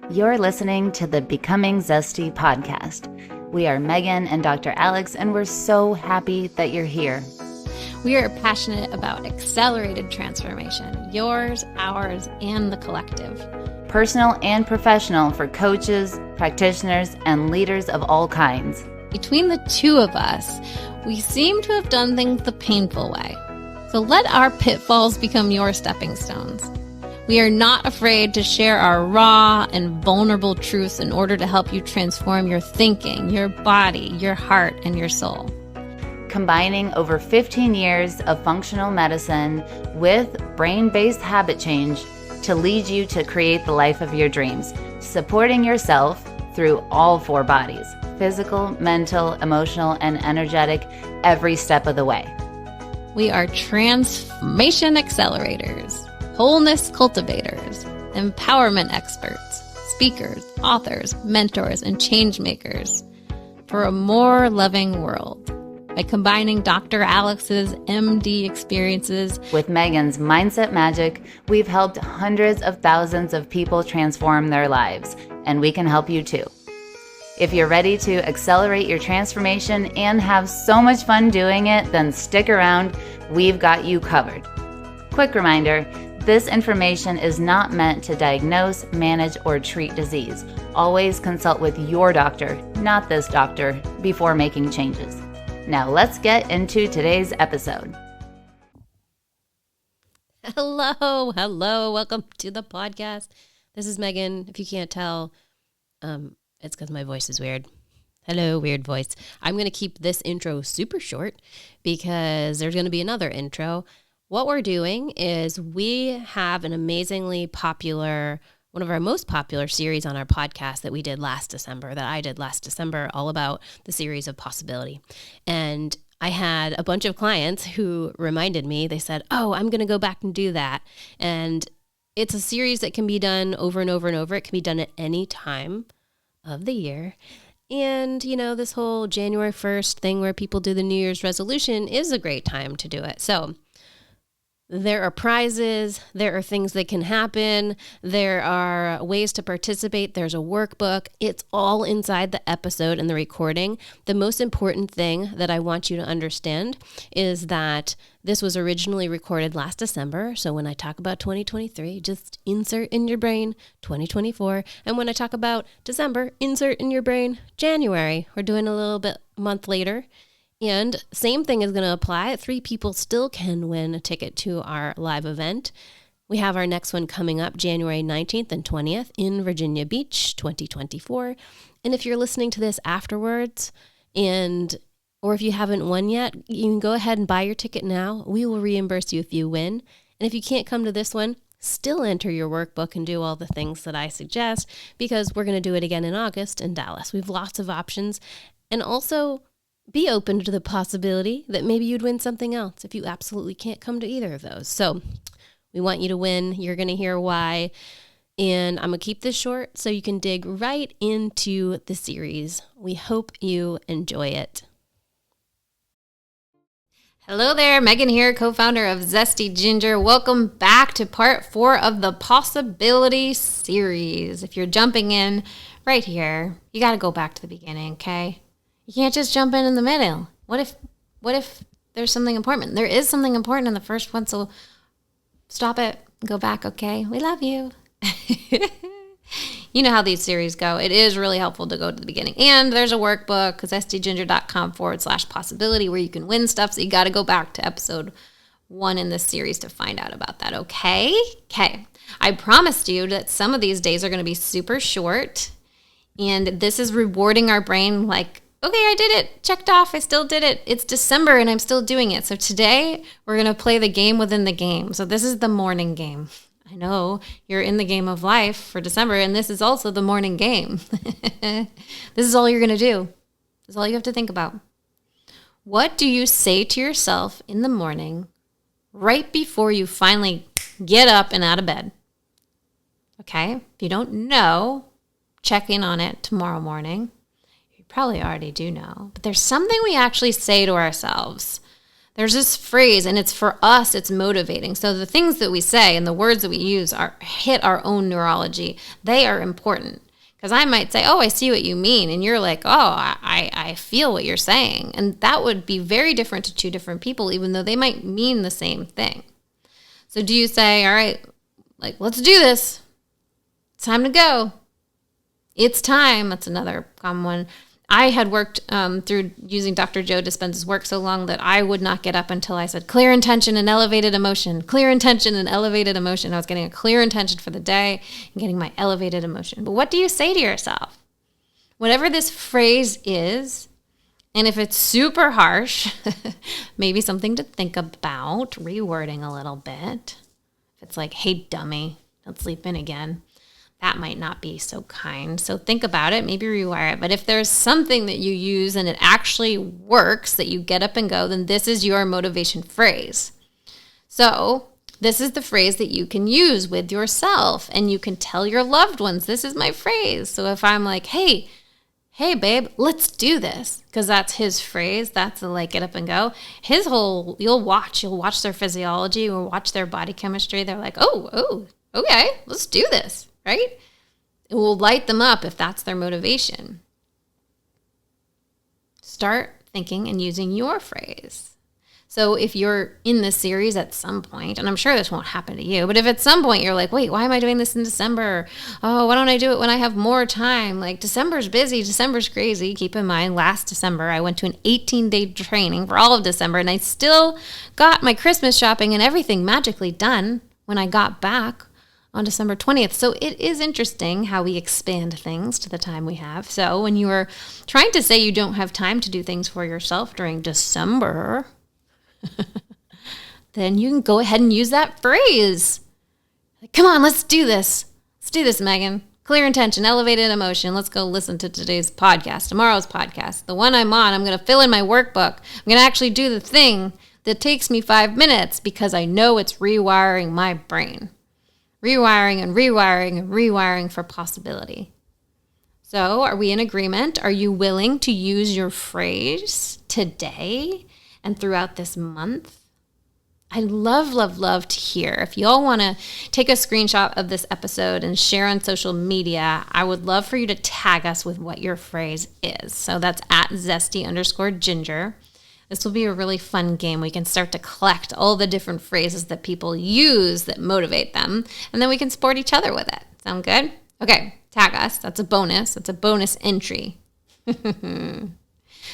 You're listening to the Becoming Zesty podcast. We are Megan and Dr. Alex, and we're so happy that you're here. We are passionate about accelerated transformation, yours, ours, and the collective. Personal and professional for coaches, practitioners, and leaders of all kinds. Between the two of us, we seem to have done things the painful way. So let our pitfalls become your stepping stones. We are not afraid to share our raw and vulnerable truths in order to help you transform your thinking, your body, your heart, and your soul. Combining over 15 years of functional medicine with brain-based habit change to lead you to create the life of your dreams, supporting yourself through all four bodies, physical, mental, emotional, and energetic, every step of the way. We are transformation accelerators, wholeness cultivators, empowerment experts, speakers, authors, mentors, and change makers for a more loving world. By combining Dr. Alex's MD experiences with Megan's mindset magic, we've helped hundreds of thousands of people transform their lives, and we can help you too. If you're ready to accelerate your transformation and have so much fun doing it, then stick around. We've got you covered. Quick reminder, this information is not meant to diagnose, manage, or treat disease. Always consult with your doctor, not this doctor, before making changes. Now let's get into today's episode. Hello, welcome to the podcast. This is Megan. If you can't tell, it's because my voice is weird. Hello, weird voice. I'm going to keep this intro super short because there's going to be another intro. What we're doing is we have an amazingly popular, one of our most popular series on our podcast that I did last December, all about the series of possibility. And I had a bunch of clients who reminded me, they said, oh, I'm going to go back and do that. And it's a series that can be done over and over and over. It can be done at any time of the year. And, you know, this whole January 1st thing where people do the New Year's resolution is a great time to do it. So there are prizes, there are things that can happen, there are ways to participate, there's a workbook. It's all inside the episode and the recording. The most important thing that I want you to understand is that this was originally recorded last December. So when I talk about 2023, just insert in your brain 2024. And when I talk about December, insert in your brain January. We're doing a little bit a month later. And same thing is going to apply. 3 people still can win a ticket to our live event. We have our next one coming up January 19th and 20th in Virginia Beach, 2024. And if you're listening to this afterwards, or if you haven't won yet, you can go ahead and buy your ticket now. We will reimburse you if you win. And if you can't come to this one, still enter your workbook and do all the things that I suggest, because we're going to do it again in August in Dallas. We have lots of options. And also, be open to the possibility that maybe you'd win something else if you absolutely can't come to either of those. So we want you to win. You're going to hear why. And I'm going to keep this short so you can dig right into the series. We hope you enjoy it. Hello there, Megan here, co-founder of Zesty Ginger. Welcome back to part 4 of the Possibility series. If you're jumping in right here, you got to go back to the beginning, okay? You can't just jump in the middle. What if there's something important? There is something important in the first one, so stop it, go back, okay? We love you. You know how these series go. It is really helpful to go to the beginning. And there's a workbook, zestygender.com/possibility, where you can win stuff. So you got to go back to episode 1 in this series to find out about that, okay? Okay. I promised you that some of these days are going to be super short. And this is rewarding our brain like, okay, I did it. Checked off. I still did it. It's December and I'm still doing it. So today we're going to play the game within the game. So this is the morning game. I know you're in the game of life for December, and this is also the morning game. This is all you're going to do. This is all you have to think about. What do you say to yourself in the morning right before you finally get up and out of bed? Okay? If you don't know, check in on it tomorrow morning. You probably already do know. But there's something we actually say to ourselves There's this phrase, and it's for us, it's motivating. So the things that we say and the words that we use hit our own neurology. They are important. Because I might say, oh, I see what you mean. And you're like, oh, I feel what you're saying. And that would be very different to two different people, even though they might mean the same thing. So do you say, all right, like, let's do this. It's time to go. It's time. That's another common one. I had worked through using Dr. Joe Dispenza's work so long that I would not get up until I said clear intention and elevated emotion, clear intention and elevated emotion. I was getting a clear intention for the day and getting my elevated emotion. But what do you say to yourself? Whatever this phrase is, and if it's super harsh, maybe something to think about, rewording a little bit. If it's like, hey, dummy, don't sleep in again. That might not be so kind. So think about it, maybe rewire it. But if there's something that you use and it actually works, that you get up and go, then this is your motivation phrase. So this is the phrase that you can use with yourself, and you can tell your loved ones, this is my phrase. So if I'm like, hey, babe, let's do this, because that's his phrase. That's the like, get up and go. His whole, you'll watch their physiology, you'll watch their body chemistry. They're like, oh, okay, let's do this. Right? It will light them up if that's their motivation. Start thinking and using your phrase. So if you're in this series at some point, and I'm sure this won't happen to you, but if at some point you're like, wait, why am I doing this in December? Oh, why don't I do it when I have more time? Like, December's busy, December's crazy. Keep in mind, last December, I went to an 18-day training for all of December, and I still got my Christmas shopping and everything magically done when I got back on December 20th. So it is interesting how we expand things to the time we have. So when you are trying to say you don't have time to do things for yourself during December, then you can go ahead and use that phrase. Like, come on, let's do this. Let's do this, Megan. Clear intention, elevated emotion. Let's go listen to today's podcast, tomorrow's podcast. The one I'm on, I'm going to fill in my workbook. I'm going to actually do the thing that takes me 5 minutes because I know it's rewiring my brain. Rewiring and rewiring and rewiring for possibility. So are we in agreement? Are you willing to use your phrase today and throughout this month? I love to hear. If y'all want to take a screenshot of this episode and share on social media, I would love for you to tag us with what your phrase is. So that's at @zesty_ginger. This will be a really fun game. We can start to collect all the different phrases that people use that motivate them, and then we can support each other with it. Sound good? Okay, tag us. That's a bonus. That's a bonus entry.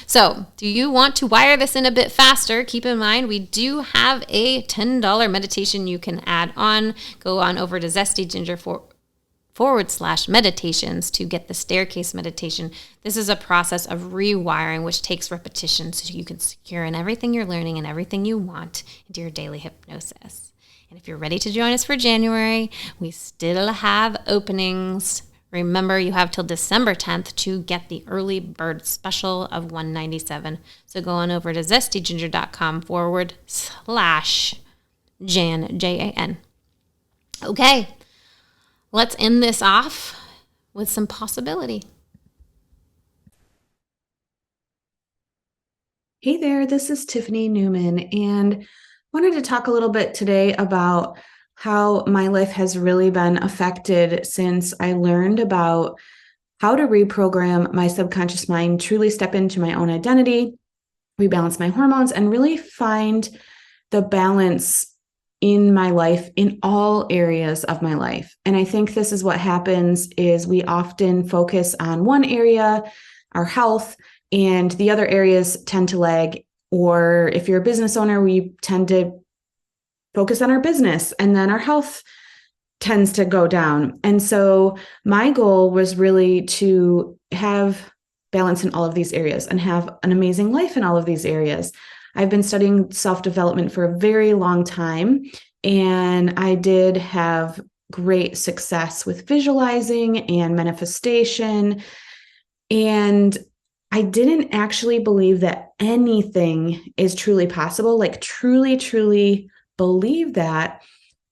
So, do you want to wire this in a bit faster? Keep in mind, we do have a $10 meditation you can add on. Go on over to ZESTYGINGER/meditations to get the staircase meditation. This is a process of rewiring, which takes repetition so you can secure in everything you're learning and everything you want into your daily hypnosis. And if you're ready to join us for January, we still have openings. Remember, you have till December 10th to get the early bird special of $197. So go on over to zestyginger.com/Jan, Jan. Okay. Let's end this off with some possibility. Hey there, this is Tiffany Newman, and wanted to talk a little bit today about how my life has really been affected since I learned about how to reprogram my subconscious mind, truly step into my own identity, rebalance my hormones, and really find the balance in my life, in all areas of my life. And I think this is what happens is we often focus on one area, our health, and the other areas tend to lag. Or if you're a business owner, we tend to focus on our business, and then our health tends to go down. And so my goal was really to have balance in all of these areas and have an amazing life in all of these areas. I've been studying self-development for a very long time, and I did have great success with visualizing and manifestation. And I didn't actually believe that anything is truly possible, like truly believe that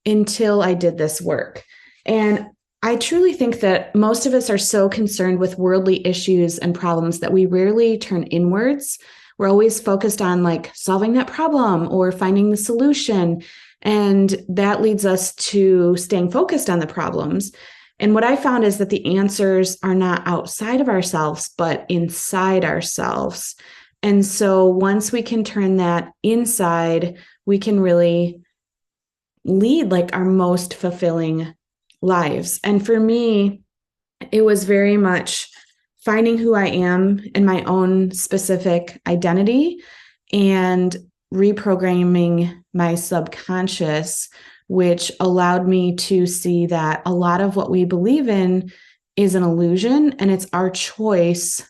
until I did this work. And I truly think that most of us are so concerned with worldly issues and problems that we rarely turn inwards. we're always focused on like solving that problem or finding the solution. And that leads us to staying focused on the problems. And what I found is that the answers are not outside of ourselves, but inside ourselves. And so once we can turn that inside, we can really lead like our most fulfilling lives. And for me, it was very much finding who I am in my own specific identity and reprogramming my subconscious, which allowed me to see that a lot of what we believe in is an illusion, and it's our choice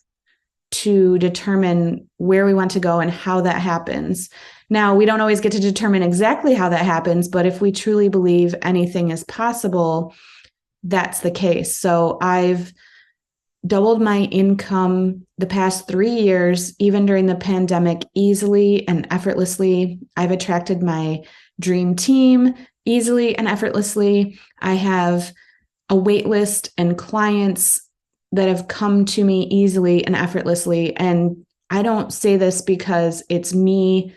to determine where we want to go and how that happens. Now, we don't always get to determine exactly how that happens, but if we truly believe anything is possible, that's the case. So I've doubled my income the past 3 years, even during the pandemic, easily and effortlessly. I've attracted my dream team easily and effortlessly. I have a wait list and clients that have come to me easily and effortlessly. And I don't say this because it's me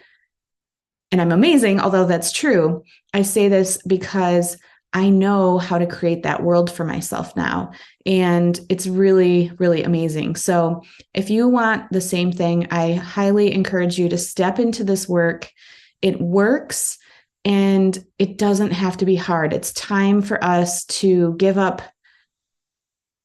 and I'm amazing, although that's true. I say this because I know how to create that world for myself now. And it's really, really amazing. So if you want the same thing, I highly encourage you to step into this work. It works and it doesn't have to be hard. It's time for us to give up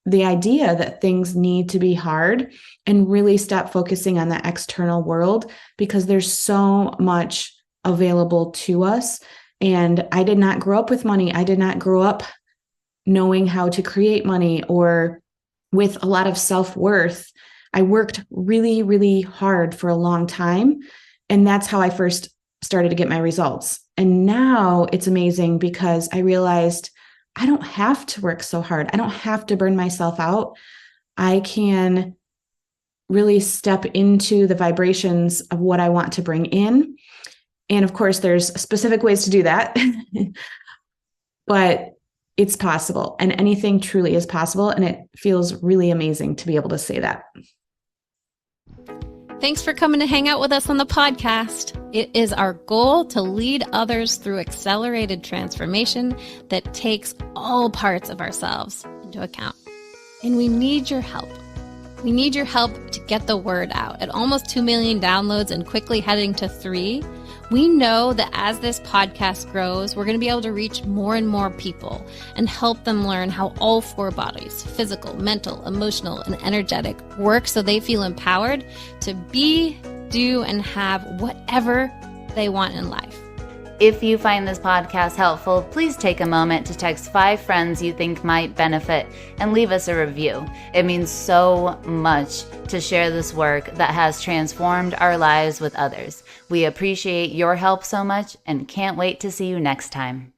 the idea that things need to be hard and really stop focusing on the external world, because there's so much available to us. And I did not grow up with money. I did not grow up knowing how to create money or with a lot of self-worth. I worked really, really hard for a long time. And that's how I first started to get my results. And now it's amazing because I realized I don't have to work so hard. I don't have to burn myself out. I can really step into the vibrations of what I want to bring in. And of course, there's specific ways to do that, but it's possible, and anything truly is possible. And it feels really amazing to be able to say that. Thanks for coming to hang out with us on the podcast. It is our goal to lead others through accelerated transformation that takes all parts of ourselves into account. And we need your help. We need your help to get the word out. At almost 2 million downloads and quickly heading to 3, we know that as this podcast grows, we're going to be able to reach more and more people and help them learn how all 4 bodies, physical, mental, emotional, and energetic, work so they feel empowered to be, do, and have whatever they want in life. If you find this podcast helpful, please take a moment to text 5 friends you think might benefit and leave us a review. It means so much to share this work that has transformed our lives with others. We appreciate your help so much and can't wait to see you next time.